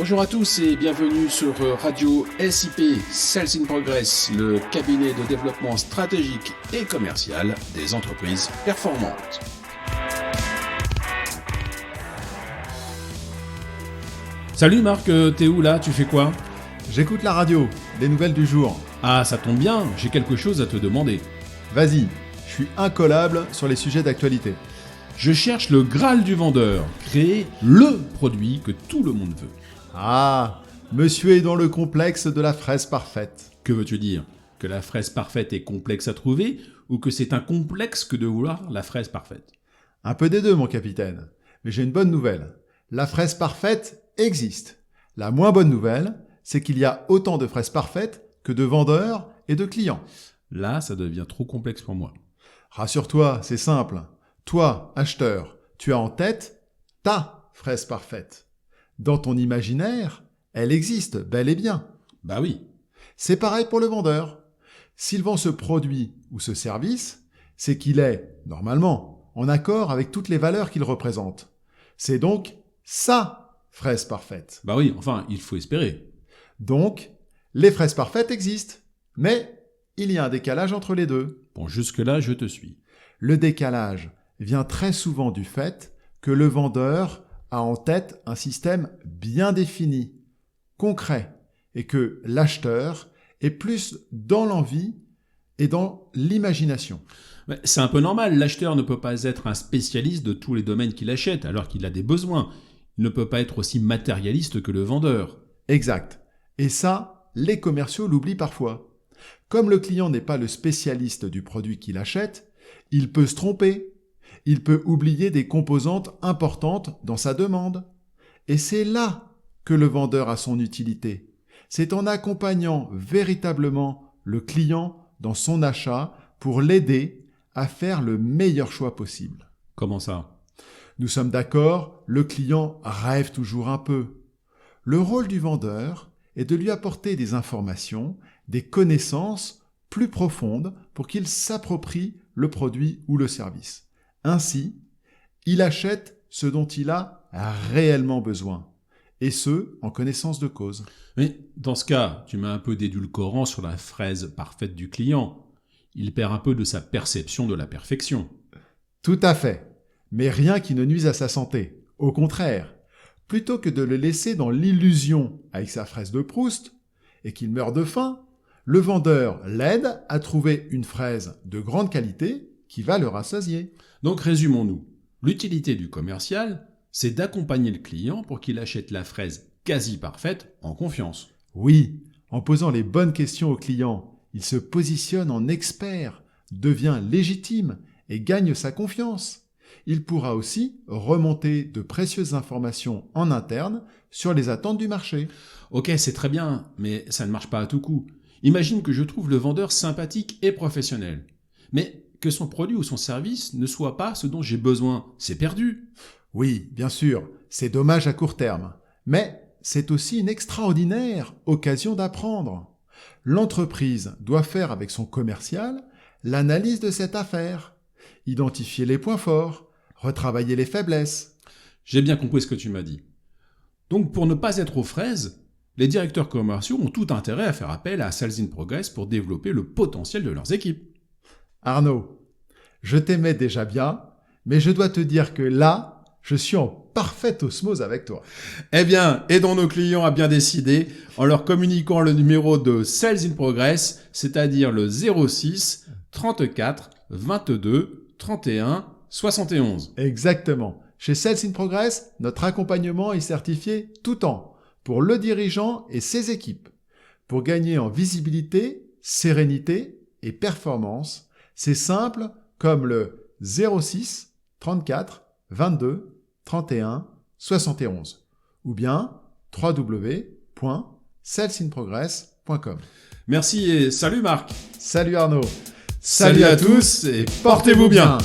Bonjour à tous et bienvenue sur Radio SIP, Sales in Progress, le cabinet de développement stratégique et commercial des entreprises performantes. Salut Marc, t'es où là? Tu fais quoi? J'écoute la radio, les nouvelles du jour. Ah, ça tombe bien, j'ai quelque chose à te demander. Vas-y, je suis incollable sur les sujets d'actualité. Je cherche le Graal du vendeur, créer le produit que tout le monde veut. Ah, monsieur est dans le complexe de la fraise parfaite. Que veux-tu dire? Que la fraise parfaite est complexe à trouver ou que c'est un complexe que de vouloir la fraise parfaite? Un peu des deux, mon capitaine. Mais j'ai une bonne nouvelle. La fraise parfaite existe. La moins bonne nouvelle, c'est qu'il y a autant de fraises parfaites que de vendeurs et de clients. Là, ça devient trop complexe pour moi. Rassure-toi, c'est simple. Toi, acheteur, tu as en tête ta fraise parfaite. Dans ton imaginaire, elle existe bel et bien. Bah oui. C'est pareil pour le vendeur. S'il vend ce produit ou ce service, c'est qu'il est, normalement, en accord avec toutes les valeurs qu'il représente. C'est donc sa fraise parfaite. Bah oui, enfin, il faut espérer. Donc, les fraises parfaites existent. Mais il y a un décalage entre les deux. Bon, jusque-là, je te suis. Le décalage vient très souvent du fait que le vendeur a en tête un système bien défini, concret, et que l'acheteur est plus dans l'envie et dans l'imagination. Mais c'est un peu normal, l'acheteur ne peut pas être un spécialiste de tous les domaines qu'il achète, alors qu'il a des besoins. Il ne peut pas être aussi matérialiste que le vendeur. Exact. Et ça, les commerciaux l'oublient parfois. Comme le client n'est pas le spécialiste du produit qu'il achète, il peut se tromper. Il peut oublier des composantes importantes dans sa demande. Et c'est là que le vendeur a son utilité. C'est en accompagnant véritablement le client dans son achat pour l'aider à faire le meilleur choix possible. Comment ça? Nous sommes d'accord, le client rêve toujours un peu. Le rôle du vendeur est de lui apporter des informations, des connaissances plus profondes pour qu'il s'approprie le produit ou le service. Ainsi, il achète ce dont il a réellement besoin, et ce, en connaissance de cause. Mais dans ce cas, tu mets un peu d'édulcorant sur la fraise parfaite du client. Il perd un peu de sa perception de la perfection. Tout à fait, mais rien qui ne nuise à sa santé. Au contraire, plutôt que de le laisser dans l'illusion avec sa fraise de Proust, et qu'il meure de faim, le vendeur l'aide à trouver une fraise de grande qualité qui va le rassasier. Donc résumons-nous. L'utilité du commercial, c'est d'accompagner le client pour qu'il achète la fraise quasi parfaite en confiance. Oui, en posant les bonnes questions au client, il se positionne en expert, devient légitime et gagne sa confiance. Il pourra aussi remonter de précieuses informations en interne sur les attentes du marché. Ok, c'est très bien, mais ça ne marche pas à tout coup. Imagine que je trouve le vendeur sympathique et professionnel. Mais que son produit ou son service ne soit pas ce dont j'ai besoin, c'est perdu. Oui, bien sûr, c'est dommage à court terme, mais c'est aussi une extraordinaire occasion d'apprendre. L'entreprise doit faire avec son commercial l'analyse de cette affaire, identifier les points forts, retravailler les faiblesses. J'ai bien compris ce que tu m'as dit. Donc pour ne pas être aux fraises, les directeurs commerciaux ont tout intérêt à faire appel à Sales in Progress pour développer le potentiel de leurs équipes. Arnaud, je t'aimais déjà bien, mais je dois te dire que là, je suis en parfaite osmose avec toi. Eh bien, aidons nos clients à bien décider en leur communiquant le numéro de Sales in Progress, c'est-à-dire le 06 34 22 31 71. Exactement. Chez Sales in Progress, notre accompagnement est certifié tout temps pour le dirigeant et ses équipes. Pour gagner en visibilité, sérénité et performance, c'est simple comme le 06 34 22 31 71 ou bien www.salesinprogress.com. Merci et salut Marc. Salut Arnaud. Salut à tous et portez-vous bien.